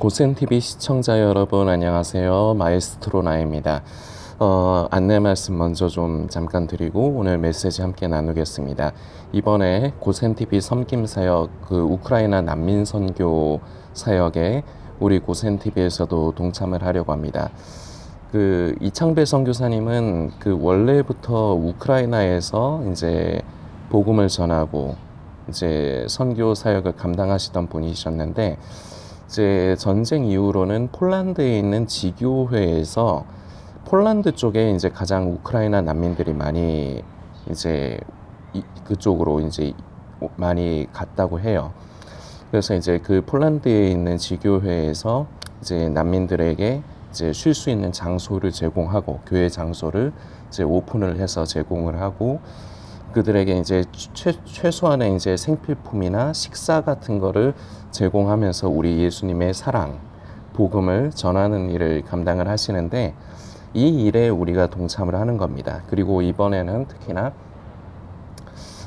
고센TV 시청자 여러분 안녕하세요. 마에스트로 나입니다. 안내 말씀 먼저 좀 잠깐 드리고 오늘 메시지 함께 나누겠습니다. 이번에 고센TV 섬김 사역, 우크라이나 난민 선교 사역에 우리 고센TV에서도 동참을 하려고 합니다. 이창배 선교사님은 원래부터 우크라이나에서 이제 복음을 전하고 이제 선교 사역을 감당하시던 분이셨는데, 이제 전쟁 이후로는 폴란드에 있는 지교회에서 폴란드 쪽에 이제 가장 우크라이나 난민들이 많이 이제 그쪽으로 이제 많이 갔다고 해요. 그래서 이제 폴란드에 있는 지교회에서 이제 난민들에게 이제 쉴 수 있는 장소를 제공하고, 교회 장소를 이제 오픈을 해서 제공을 하고, 그들에게 이제 최소한의 이제 생필품이나 식사 같은 거를 제공하면서 우리 예수님의 사랑, 복음을 전하는 일을 감당을 하시는데, 이 일에 우리가 동참을 하는 겁니다. 그리고 이번에는 특히나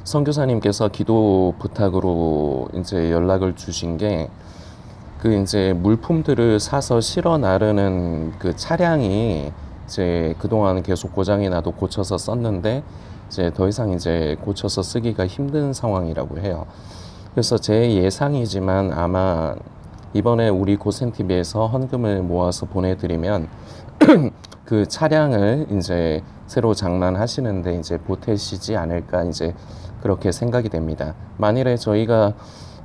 선교사님께서 기도 부탁으로 이제 연락을 주신 게, 이제 물품들을 사서 실어 나르는 차량이 이제 그동안 계속 고장이 나도 고쳐서 썼는데, 이제 더 이상 이제 고쳐서 쓰기가 힘든 상황이라고 해요. 그래서 제 예상이지만 아마 이번에 우리 고센TV에서 헌금을 모아서 보내드리면 그 차량을 이제 새로 장만하시는데 이제 보태시지 않을까, 이제 그렇게 생각이 됩니다. 만일에 저희가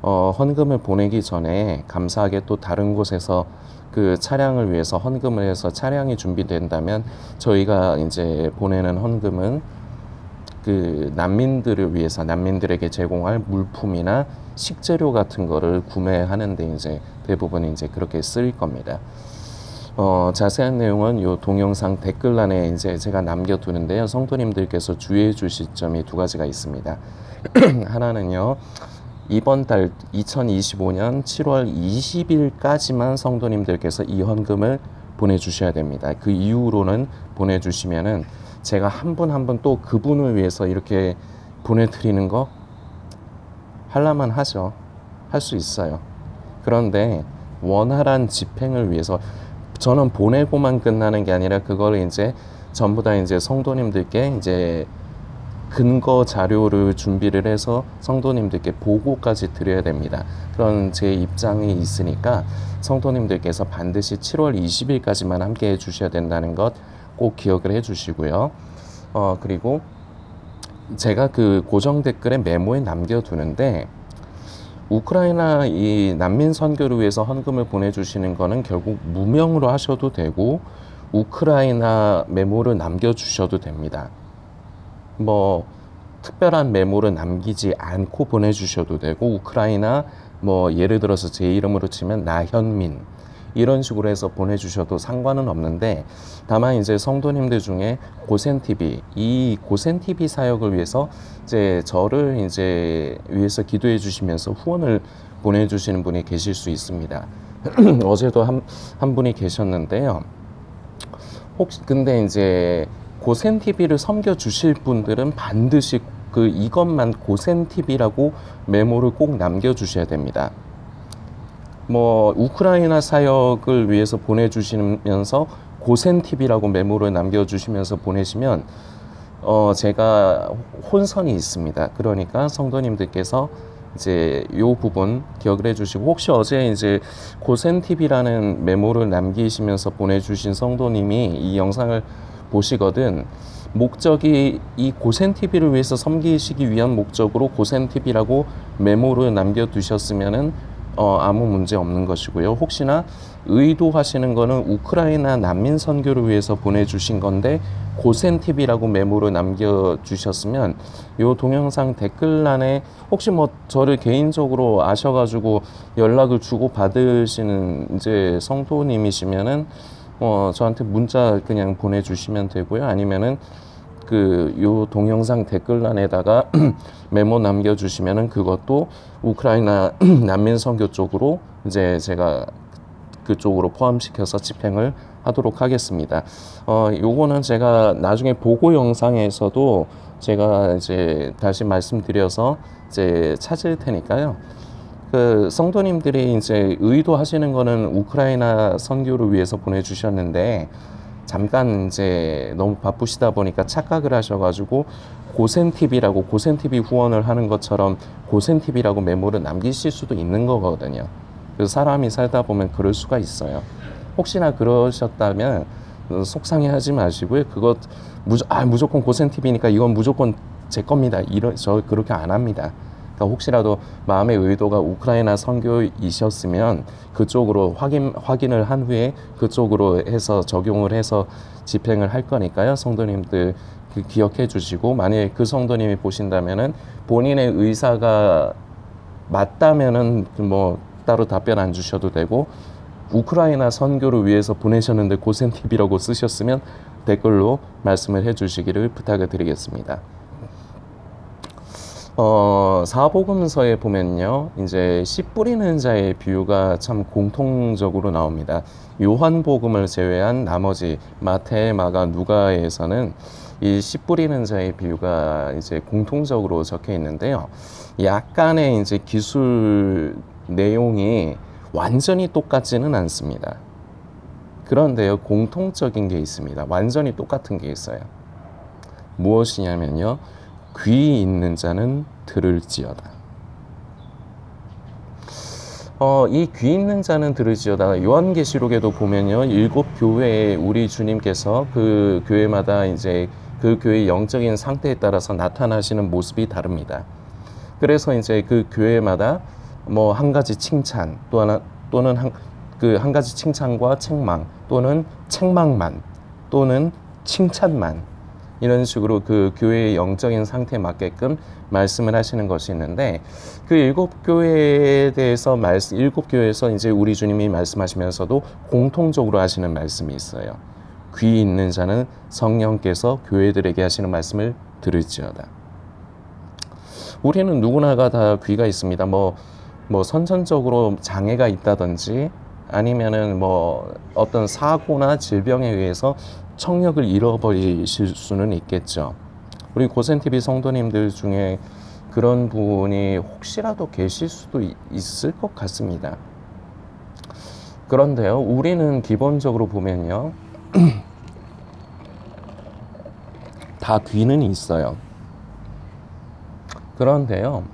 헌금을 보내기 전에 감사하게 또 다른 곳에서 그 차량을 위해서 헌금을 해서 차량이 준비된다면, 저희가 이제 보내는 헌금은 난민들을 위해서, 난민들에게 제공할 물품이나 식재료 같은 거를 구매하는데 이제 대부분 이제 그렇게 쓰일 겁니다. 자세한 내용은 요 동영상 댓글란에 이제 제가 남겨두는데요. 성도님들께서 주의해 주실 점이 두 가지가 있습니다. 하나는요, 이번 달 2025년 7월 20일까지만 성도님들께서 이 헌금을 보내주셔야 됩니다. 그 이후로는 보내주시면은 제가 한 분 한 분 또 그분을 위해서 이렇게 보내드리는 거 하려면 하죠. 할 수 있어요. 그런데 원활한 집행을 위해서 저는 보내고만 끝나는 게 아니라 그걸 이제 전부 다 이제 성도님들께 이제 근거 자료를 준비를 해서 성도님들께 보고까지 드려야 됩니다. 그런 제 입장이 있으니까 성도님들께서 반드시 7월 20일까지만 함께 해 주셔야 된다는 것 꼭 기억을 해 주시고요. 그리고 제가 고정 댓글에 메모에 남겨두는데, 우크라이나 이 난민 선교를 위해서 헌금을 보내주시는 거는 결국 무명으로 하셔도 되고, 우크라이나 메모를 남겨주셔도 됩니다. 뭐 특별한 메모를 남기지 않고 보내주셔도 되고, 우크라이나 예를 들어서 제 이름으로 치면 나현민 이런 식으로 해서 보내주셔도 상관은 없는데, 다만 이제 성도님들 중에 이 고센TV 사역을 위해서 이제 저를 이제 위해서 기도해 주시면서 후원을 보내주시는 분이 계실 수 있습니다. 어제도 한 분이 계셨는데요. 혹시 근데 이제 고센TV를 섬겨 주실 분들은 반드시 이것만 고센TV라고 메모를 꼭 남겨 주셔야 됩니다. 우크라이나 사역을 위해서 보내주시면서 고센TV라고 메모를 남겨주시면서 보내시면 제가 혼선이 있습니다. 그러니까 성도님들께서 이제 요 부분 기억을 해주시고, 혹시 어제 이제 고센TV라는 메모를 남기시면서 보내주신 성도님이 이 영상을 보시거든, 목적이 이 고센TV를 위해서 섬기시기 위한 목적으로 고센TV라고 메모를 남겨두셨으면은 아무 문제 없는 것이고요. 혹시나 의도하시는 거는 우크라이나 난민 선교를 위해서 보내주신 건데 고센TV라고 메모를 남겨주셨으면, 요 동영상 댓글란에 혹시 저를 개인적으로 아셔가지고 연락을 주고 받으시는 이제 성도님이시면은 저한테 문자 그냥 보내주시면 되고요. 아니면은 요 동영상 댓글란에다가 메모 남겨주시면은 그것도 우크라이나 난민 선교 쪽으로 이제 제가 그쪽으로 포함시켜서 집행을 하도록 하겠습니다. 요거는 제가 나중에 보고 영상에서도 제가 이제 다시 말씀드려서 이제 찾을 테니까요. 그 성도님들이 이제 의도하시는 거는 우크라이나 선교를 위해서 보내주셨는데 잠깐 이제 너무 바쁘시다 보니까 착각을 하셔가지고 고센TV라고 고센TV 후원을 하는 것처럼 고센TV라고 메모를 남기실 수도 있는 거거든요. 그래서 사람이 살다 보면 그럴 수가 있어요. 혹시나 그러셨다면 속상해하지 마시고요. 그거 무조건 고센TV니까 이건 무조건 제 겁니다. 저 그렇게 안 합니다. 그러니까 혹시라도 마음의 의도가 우크라이나 선교이셨으면 그쪽으로 확인을 한 후에 그쪽으로 해서 적용을 해서 집행을 할 거니까요. 성도님들 기억해 주시고, 만약에 그 성도님이 보신다면은 본인의 의사가 맞다면은 뭐 따로 답변 안 주셔도 되고, 우크라이나 선교를 위해서 보내셨는데 고센TV라고 쓰셨으면 댓글로 말씀을 해 주시기를 부탁을 드리겠습니다. 사복음서에 보면요, 이제 씨 뿌리는 자의 비유가 참 공통적으로 나옵니다. 요한복음을 제외한 나머지 마태, 마가, 누가에서는 이 씨 뿌리는 자의 비유가 이제 공통적으로 적혀 있는데요. 약간의 이제 기술 내용이 완전히 똑같지는 않습니다. 그런데요, 공통적인 게 있습니다. 완전히 똑같은 게 있어요. 무엇이냐면요, 귀 있는 자는 들을지어다. 이 귀 있는 자는 들을지어다. 요한계시록에도 보면요, 7교회에 우리 주님께서 그 교회마다 이제 그 교회의 영적인 상태에 따라서 나타나시는 모습이 다릅니다. 그래서 이제 그 교회마다 뭐 한 가지 칭찬 또는 한 가지 칭찬과 책망 또는 책망만 또는 칭찬만, 이런 식으로 그 교회의 영적인 상태에 맞게끔 말씀을 하시는 것이 있는데, 그 7교회에 대해서 7교회에서 이제 우리 주님이 말씀하시면서도 공통적으로 하시는 말씀이 있어요. 귀 있는 자는 성령께서 교회들에게 하시는 말씀을 들을지어다. 우리는 누구나가 다 귀가 있습니다. 뭐 선천적으로 장애가 있다든지 아니면은 뭐 어떤 사고나 질병에 의해서 청력을 잃어버리실 수는 있겠죠. 우리 고센TV 성도님들 중에 그런 분이 혹시라도 계실 수도 있을 것 같습니다. 그런데요, 우리는 기본적으로 보면요, 다 귀는 있어요. 그런데요,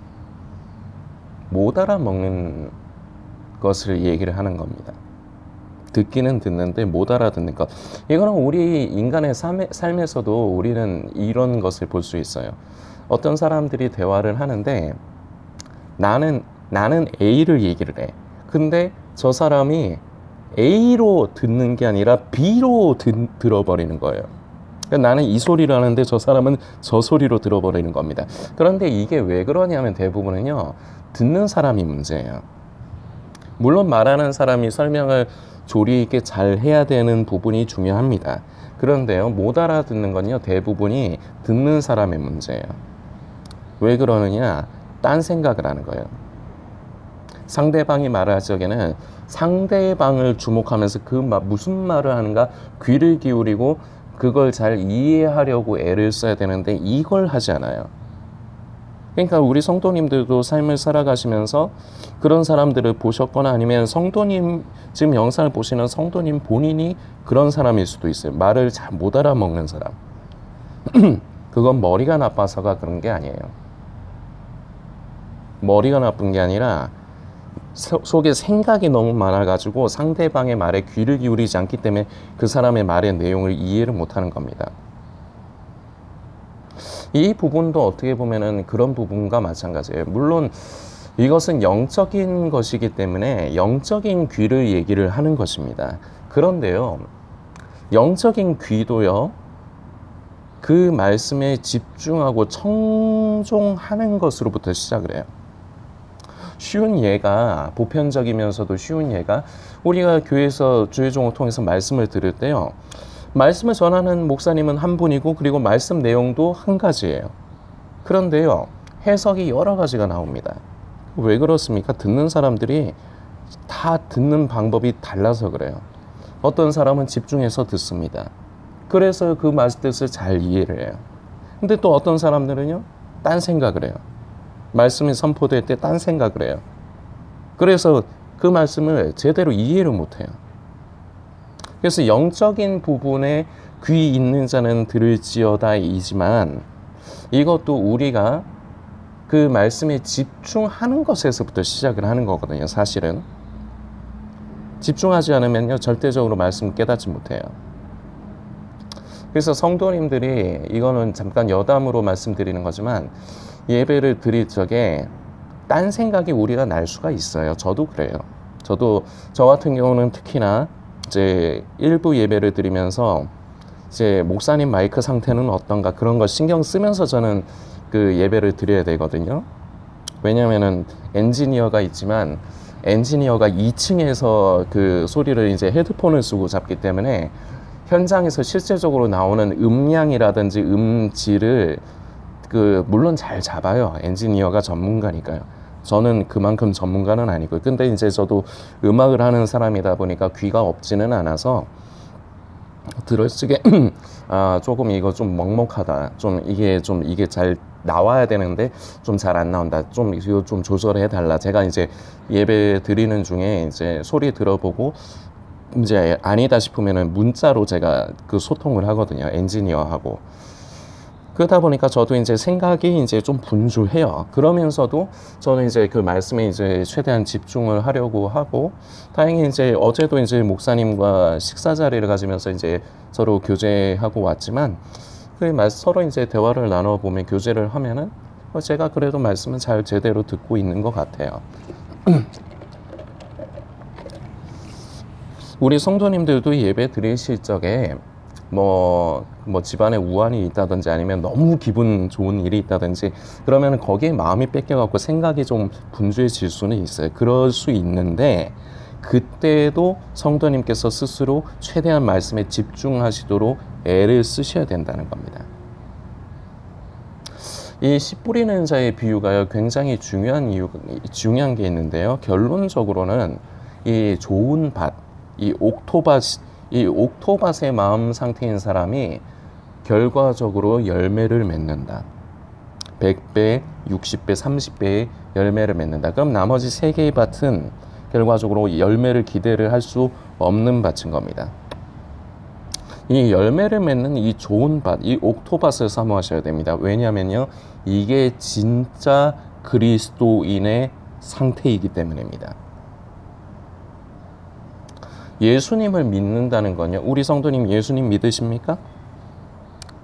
못 알아먹는 것을 얘기를 하는 겁니다. 듣기는 듣는데 못 알아듣는 것. 이거는 우리 인간의 삶에서도 우리는 이런 것을 볼 수 있어요. 어떤 사람들이 대화를 하는데 나는 A를 얘기를 해. 근데 저 사람이 A로 듣는 게 아니라 B로 들어버리는 거예요. 그러니까 나는 이 소리를 하는데 저 사람은 저 소리로 들어버리는 겁니다. 그런데 이게 왜 그러냐면 대부분은요, 듣는 사람이 문제예요. 물론 말하는 사람이 설명을 조리 있게 잘 해야 되는 부분이 중요합니다. 그런데요, 못 알아듣는 건요, 대부분이 듣는 사람의 문제예요. 왜 그러느냐? 딴 생각을 하는 거예요. 상대방이 말할 적에는 상대방을 주목하면서 무슨 말을 하는가 귀를 기울이고 그걸 잘 이해하려고 애를 써야 되는데 이걸 하지 않아요. 그러니까 우리 성도님들도 삶을 살아가시면서 그런 사람들을 보셨거나 아니면 성도님, 지금 영상을 보시는 성도님 본인이 그런 사람일 수도 있어요. 말을 잘 못 알아먹는 사람. 그건 머리가 나빠서가 그런 게 아니에요. 머리가 나쁜 게 아니라 속에 생각이 너무 많아가지고 상대방의 말에 귀를 기울이지 않기 때문에 그 사람의 말의 내용을 이해를 못하는 겁니다. 이 부분도 어떻게 보면은 그런 부분과 마찬가지예요. 물론 이것은 영적인 것이기 때문에 영적인 귀를 얘기를 하는 것입니다. 그런데요, 영적인 귀도요, 그 말씀에 집중하고 청종하는 것으로부터 시작을 해요. 쉬운 예가, 보편적이면서도 쉬운 예가, 우리가 교회에서 주의 종을 통해서 말씀을 들을 때요, 말씀을 전하는 목사님은 한 분이고 그리고 말씀 내용도 한 가지예요. 그런데요, 해석이 여러 가지가 나옵니다. 왜 그렇습니까? 듣는 사람들이 다 듣는 방법이 달라서 그래요. 어떤 사람은 집중해서 듣습니다. 그래서 그 말뜻을 잘 이해를 해요. 근데 또 어떤 사람들은요, 딴 생각을 해요. 말씀이 선포될 때 딴 생각을 해요. 그래서 그 말씀을 제대로 이해를 못해요. 그래서 영적인 부분에 귀 있는 자는 들을지어다이지만 이것도 우리가 그 말씀에 집중하는 것에서부터 시작을 하는 거거든요. 사실은 집중하지 않으면요 절대적으로 말씀 깨닫지 못해요. 그래서 성도님들이 이거는 잠깐 여담으로 말씀드리는 거지만 예배를 드릴 적에 딴 생각이 우리가 날 수가 있어요. 저도 그래요. 저 같은 경우는 특히나 이제 일부 예배를 드리면서 이제 목사님 마이크 상태는 어떤가 그런 거 신경 쓰면서 저는 그 예배를 드려야 되거든요. 왜냐면은 엔지니어가 있지만 엔지니어가 2층에서 그 소리를 이제 헤드폰을 쓰고 잡기 때문에 현장에서 실제적으로 나오는 음량이라든지 음질을 물론 잘 잡아요. 엔지니어가 전문가니까요. 저는 그만큼 전문가는 아니고요. 근데 이제 저도 음악을 하는 사람이다 보니까 귀가 없지는 않아서 들을 적에 조금 이거 좀 먹먹하다. 이게 잘 나와야 되는데 좀 잘 안 나온다. 이거 좀 조절해 달라. 제가 이제 예배 드리는 중에 이제 소리 들어보고 이제 아니다 싶으면은 문자로 제가 그 소통을 하거든요. 엔지니어하고. 그러다 보니까 저도 이제 생각이 이제 좀 분주해요. 그러면서도 저는 이제 그 말씀에 이제 최대한 집중을 하려고 하고, 다행히 이제 어제도 이제 목사님과 식사 자리를 가지면서 이제 서로 교제하고 왔지만, 서로 이제 대화를 나눠보면 교제를 하면은 제가 그래도 말씀은 잘 제대로 듣고 있는 것 같아요. 우리 성도님들도 예배 드리실 적에 뭐 집안에 우환이 있다든지 아니면 너무 기분 좋은 일이 있다든지 그러면 거기에 마음이 뺏겨갖고 생각이 좀 분주해질 수는 있어요. 그럴 수 있는데 그때도 성도님께서 스스로 최대한 말씀에 집중하시도록 애를 쓰셔야 된다는 겁니다. 이 씨 뿌리는 자의 비유가요 굉장히 중요한 게 있는데요. 결론적으로는 이 좋은 밭, 이 옥토밭의 마음 상태인 사람이 결과적으로 열매를 맺는다. 100배, 60배, 30배의 열매를 맺는다. 그럼 나머지 3개의 밭은 결과적으로 열매를 기대를 할 수 없는 밭인 겁니다. 이 열매를 맺는 이 좋은 밭, 이 옥토밭을 사모하셔야 됩니다. 왜냐하면요, 이게 진짜 그리스도인의 상태이기 때문입니다. 예수님을 믿는다는 건요, 우리 성도님 예수님 믿으십니까?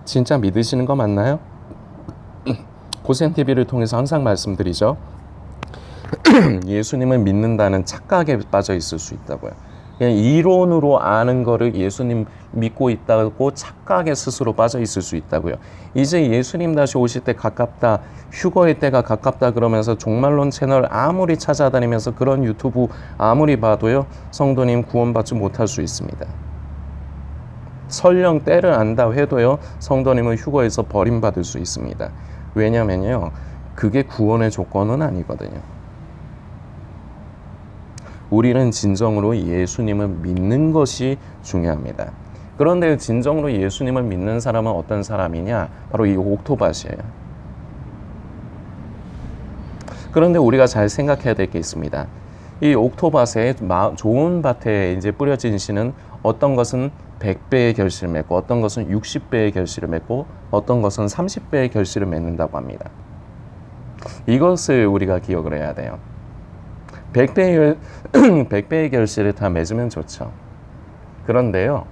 진짜 믿으시는 거 맞나요? 고센TV를 통해서 항상 말씀드리죠. 예수님을 믿는다는 착각에 빠져 있을 수 있다고요. 그냥 이론으로 아는 거를 예수님 믿고 있다고 착각에 스스로 빠져 있을 수 있다고요. 이제 예수님 다시 오실 때 가깝다, 휴거의 때가 가깝다 그러면서 종말론 채널 아무리 찾아다니면서 그런 유튜브 아무리 봐도요, 성도님 구원받지 못할 수 있습니다. 설령 때를 안다 해도요, 성도님은 휴거에서 버림받을 수 있습니다. 왜냐면요, 그게 구원의 조건은 아니거든요. 우리는 진정으로 예수님을 믿는 것이 중요합니다. 그런데 진정으로 예수님을 믿는 사람은 어떤 사람이냐? 바로 이 옥토밭이에요. 그런데 우리가 잘 생각해야 될 게 있습니다. 이 옥토밭에 좋은 밭에 이제 뿌려진 씨는 어떤 것은 100배의 결실을 맺고 어떤 것은 60배의 결실을 맺고 어떤 것은 30배의 결실을 맺는다고 합니다. 이것을 우리가 기억을 해야 돼요. 100배의 결실을 다 맺으면 좋죠. 그런데요,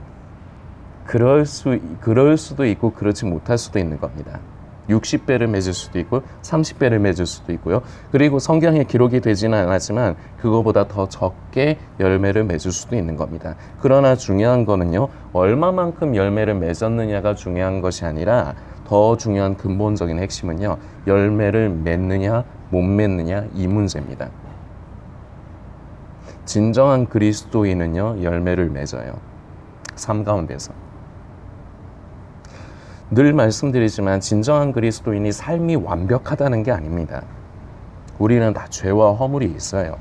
그럴 수도 있고 그렇지 못할 수도 있는 겁니다. 60배를 맺을 수도 있고 30배를 맺을 수도 있고요. 그리고 성경에 기록이 되지는 않았지만 그거보다 더 적게 열매를 맺을 수도 있는 겁니다. 그러나 중요한 거는요, 얼마만큼 열매를 맺었느냐가 중요한 것이 아니라 더 중요한 근본적인 핵심은요, 열매를 맺느냐 못 맺느냐 이 문제입니다. 진정한 그리스도인은요, 열매를 맺어요. 삶 가운데서. 늘 말씀드리지만 진정한 그리스도인이 삶이 완벽하다는 게 아닙니다. 우리는 다 죄와 허물이 있어요.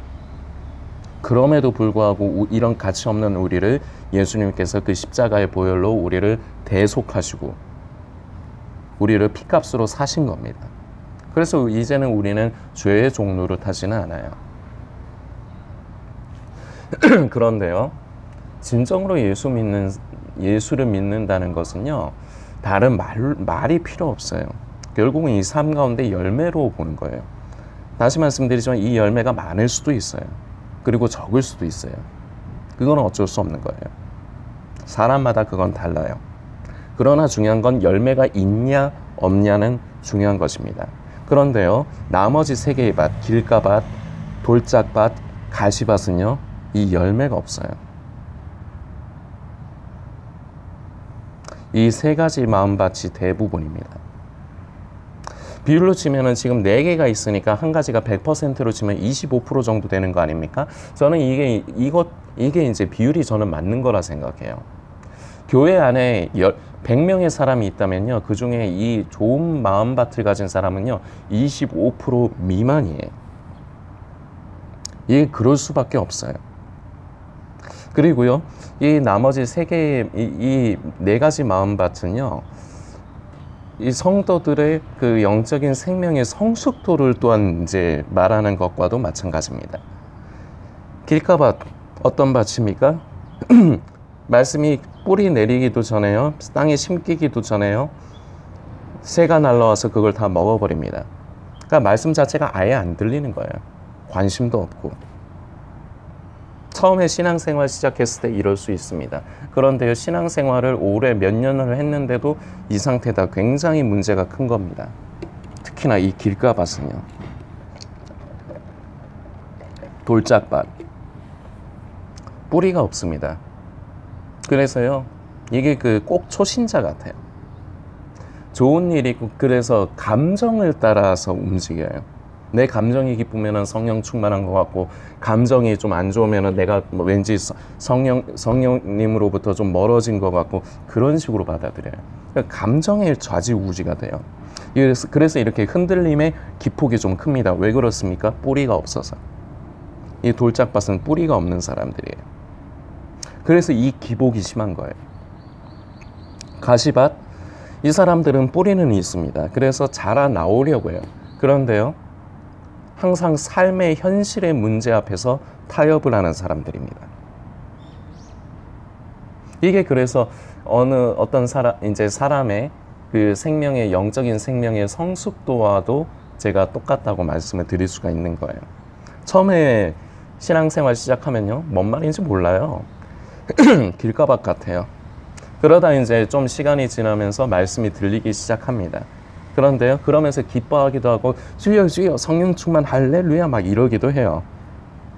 그럼에도 불구하고 이런 가치 없는 우리를 예수님께서 그 십자가의 보혈로 우리를 대속하시고 우리를 피값으로 사신 겁니다. 그래서 이제는 우리는 죄의 종노릇 하지는 않아요. 그런데요, 진정으로 예수를 믿는다는 것은요, 다른 말이 필요 없어요. 결국은 이 삶 가운데 열매로 보는 거예요. 다시 말씀드리지만 이 열매가 많을 수도 있어요. 그리고 적을 수도 있어요. 그건 어쩔 수 없는 거예요. 사람마다 그건 달라요. 그러나 중요한 건 열매가 있냐 없냐는 중요한 것입니다. 그런데요, 나머지 세 개의 밭, 길가밭, 돌짝밭, 가시밭은요, 이 열매가 없어요. 이 세 가지 마음밭이 대부분입니다. 비율로 치면은 지금 4개가 있으니까 한 가지가 100%로 치면 25% 정도 되는 거 아닙니까? 저는 이게 이제 비율이 저는 맞는 거라 생각해요. 교회 안에 100명의 사람이 있다면요, 그 중에 이 좋은 마음밭을 가진 사람은요, 25% 미만이에요. 이게 그럴 수밖에 없어요. 그리고요, 이 나머지 세 개의 이 4가지 마음밭은요, 이 성도들의 그 영적인 생명의 성숙도를 또한 이제 말하는 것과도 마찬가지입니다. 길가밭, 어떤 밭입니까? 말씀이 뿌리 내리기도 전에요, 땅에 심기기도 전에요, 새가 날라와서 그걸 다 먹어버립니다. 그러니까 말씀 자체가 아예 안 들리는 거예요. 관심도 없고. 처음에 신앙생활 시작했을 때 이럴 수 있습니다. 그런데요, 신앙생활을 오래 몇 년을 했는데도 이 상태다 굉장히 문제가 큰 겁니다. 특히나 이 길가밭은요. 돌짝밭, 뿌리가 없습니다. 그래서요, 이게 꼭 초신자 같아요. 좋은 일이고, 그래서 감정을 따라서 움직여요. 내 감정이 기쁘면은 성령 충만한 것 같고, 감정이 좀 안 좋으면은 내가 왠지 성령님으로부터 좀 멀어진 것 같고, 그런 식으로 받아들여요. 그러니까 감정의 좌지우지가 돼요. 그래서 이렇게 흔들림의 기폭이 좀 큽니다. 왜 그렇습니까? 뿌리가 없어서. 이 돌짝밭은 뿌리가 없는 사람들이에요. 그래서 이 기복이 심한 거예요. 가시밭, 이 사람들은 뿌리는 있습니다. 그래서 자라나오려고 해요. 그런데요, 항상 삶의 현실의 문제 앞에서 타협을 하는 사람들입니다. 이게 그래서 어떤 사람의 그 생명의, 영적인 생명의 성숙도와도 제가 똑같다고 말씀을 드릴 수가 있는 거예요. 처음에 신앙생활 시작하면요, 뭔 말인지 몰라요. 길가밭 같아요. 그러다 이제 좀 시간이 지나면서 말씀이 들리기 시작합니다. 그런데요, 그러면서 기뻐하기도 하고, 주여 주여 성령 충만 할렐루야 막 이러기도 해요.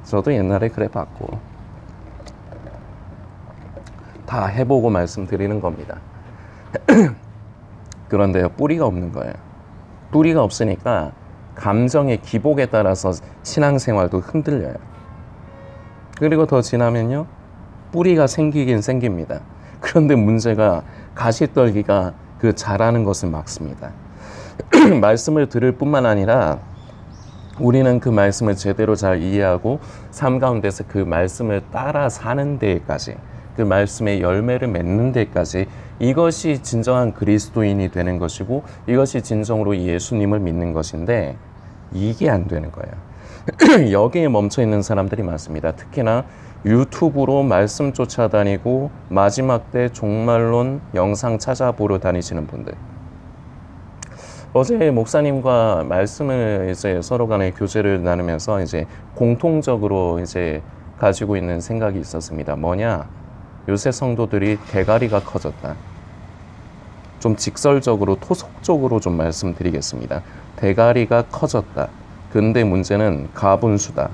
저도 옛날에 그래 봤고, 다 해보고 말씀드리는 겁니다. 그런데요, 뿌리가 없는 거예요. 뿌리가 없으니까 감정의 기복에 따라서 신앙생활도 흔들려요. 그리고 더 지나면요, 뿌리가 생기긴 생깁니다. 그런데 문제가 가시떨기가 그 자라는 것을 막습니다. 말씀을 들을 뿐만 아니라 우리는 그 말씀을 제대로 잘 이해하고 삶 가운데서 그 말씀을 따라 사는 데까지, 그 말씀의 열매를 맺는 데까지, 이것이 진정한 그리스도인이 되는 것이고, 이것이 진정으로 예수님을 믿는 것인데, 이게 안 되는 거예요. 여기에 멈춰 있는 사람들이 많습니다. 특히나 유튜브로 말씀 쫓아다니고 마지막 때 종말론 영상 찾아보러 다니시는 분들. 어제 목사님과 말씀을 이제 서로 간에 교제를 나누면서 이제 공통적으로 이제 가지고 있는 생각이 있었습니다. 뭐냐? 요새 성도들이 대가리가 커졌다. 좀 직설적으로, 토속적으로 좀 말씀드리겠습니다. 대가리가 커졌다. 근데 문제는 가분수다.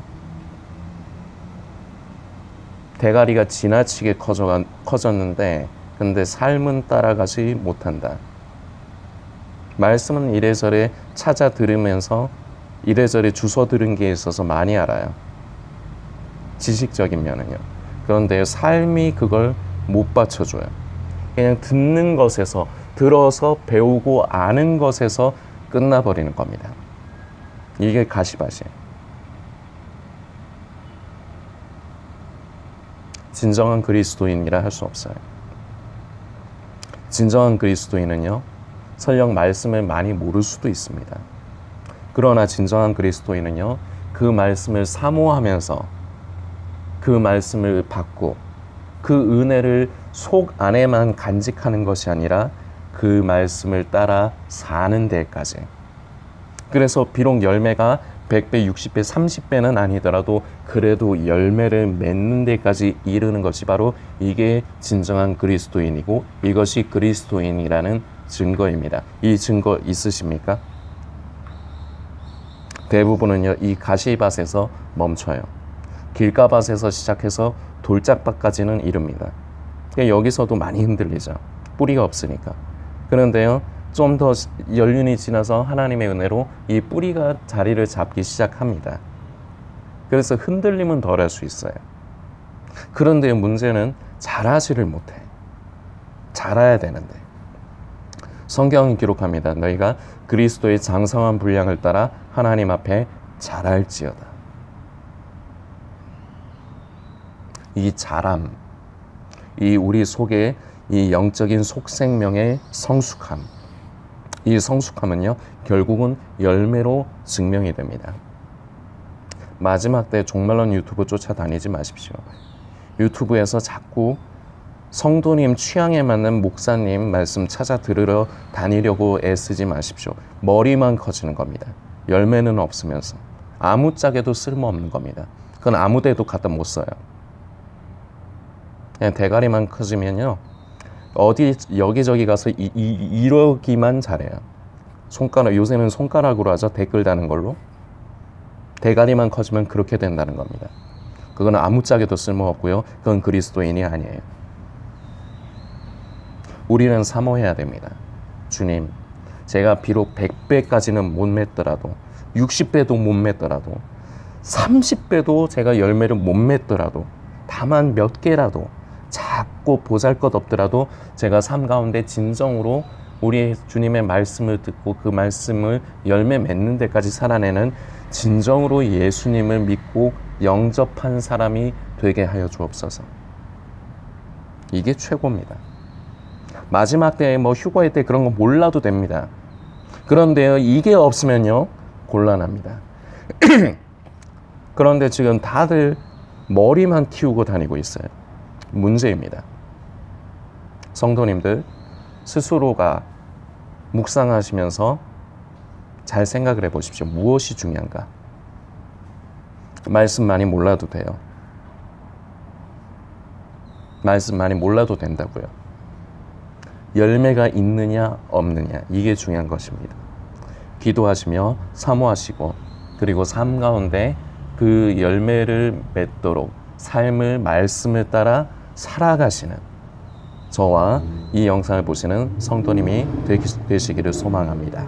대가리가 지나치게 커졌는데, 근데 삶은 따라가지 못한다. 말씀은 이래저래 찾아 들으면서 이래저래 주워 들은 게 있어서 많이 알아요. 지식적인 면은요. 그런데 삶이 그걸 못 받쳐줘요. 그냥 듣는 것에서, 들어서 배우고 아는 것에서 끝나버리는 겁니다. 이게 가시밭이에요. 진정한 그리스도인이라 할 수 없어요. 진정한 그리스도인은요, 설령 말씀을 많이 모를 수도 있습니다. 그러나 진정한 그리스도인은요, 그 말씀을 사모하면서 그 그 말씀을 받고 그 은혜를 속 안에만 간직하는 것이 아니라 그 말씀을 따라 사는 데까지. 그래서 비록 열매가 100배, 60배, 30배는 아니더라도 그래도 열매를 맺는 데까지 이르는 것이 바로 이게 진정한 그리스도인이고 이것이 그리스도인이라는 증거입니다. 이 증거 있으십니까? 대부분은요, 이 가시밭에서 멈춰요. 길가밭에서 시작해서 돌짝밭까지는 이릅니다. 여기서도 많이 흔들리죠. 뿌리가 없으니까. 그런데요, 좀 더 연륜이 지나서 하나님의 은혜로 이 뿌리가 자리를 잡기 시작합니다. 그래서 흔들림은 덜 할 수 있어요. 그런데 문제는 자라지를 못해. 자라야 되는데. 성경은 기록합니다. 너희가 그리스도의 장성한 분량을 따라 하나님 앞에 자랄지어다. 이 자람, 이 우리 속에 이 영적인 속생명의 성숙함, 이 성숙함은요, 결국은 열매로 증명이 됩니다. 마지막 때 종말론 유튜브 쫓아다니지 마십시오. 유튜브에서 자꾸 성도님 취향에 맞는 목사님 말씀 찾아 들으러 다니려고 애쓰지 마십시오. 머리만 커지는 겁니다. 열매는 없으면서. 아무짝에도 쓸모없는 겁니다. 그건 아무 데도 갖다 못 써요. 그냥 대가리만 커지면요, 어디 여기저기 가서 이러기만 잘해요. 손가락, 요새는 손가락으로 하죠. 댓글 다는 걸로. 대가리만 커지면 그렇게 된다는 겁니다. 그건 아무짝에도 쓸모없고요. 그건 그리스도인이 아니에요. 우리는 사모해야 됩니다. 주님, 제가 비록 100배까지는 못 맺더라도 60배도 못 맺더라도 30배도 제가 열매를 못 맺더라도 다만 몇 개라도 작고 보잘것없더라도 제가 삶 가운데 진정으로 우리 주님의 말씀을 듣고 그 말씀을 열매 맺는 데까지 살아내는 진정으로 예수님을 믿고 영접한 사람이 되게 하여 주옵소서. 이게 최고입니다. 마지막 때에 뭐 휴거의 때 그런 거 몰라도 됩니다. 그런데요, 이게 없으면요, 곤란합니다. 그런데 지금 다들 머리만 키우고 다니고 있어요. 문제입니다. 성도님들 스스로가 묵상하시면서 잘 생각을 해보십시오. 무엇이 중요한가? 말씀 많이 몰라도 돼요. 말씀 많이 몰라도 된다고요. 열매가 있느냐 없느냐, 이게 중요한 것입니다. 기도하시며 사모하시고 그리고 삶 가운데 그 열매를 맺도록 삶을 말씀을 따라 살아가시는 저와 이 영상을 보시는 성도님이 되시기를 소망합니다.